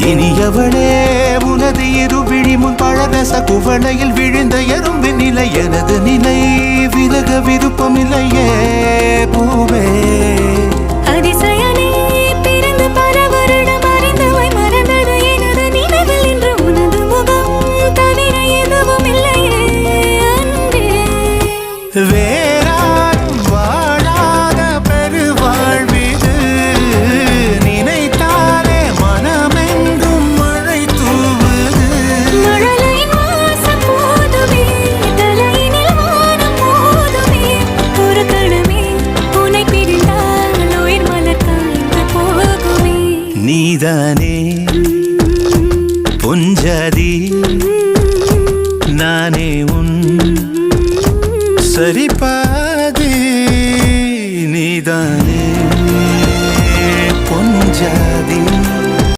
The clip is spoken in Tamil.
இனியவளே உனது இருவிழி முன் பழரச குவளையில் விழுந்த எறும்பின் நிலை எனது நிலை விலக விருப்பமில்லையே பூவே வேறாரும் வாழாத பெருவாழ்விது நினைத்தாலே மனமெங்கும் மழை தூவுது நீதானே பொஞ்சதி நானே உன் சரிபாதி நீதானே பொஞ்சாதி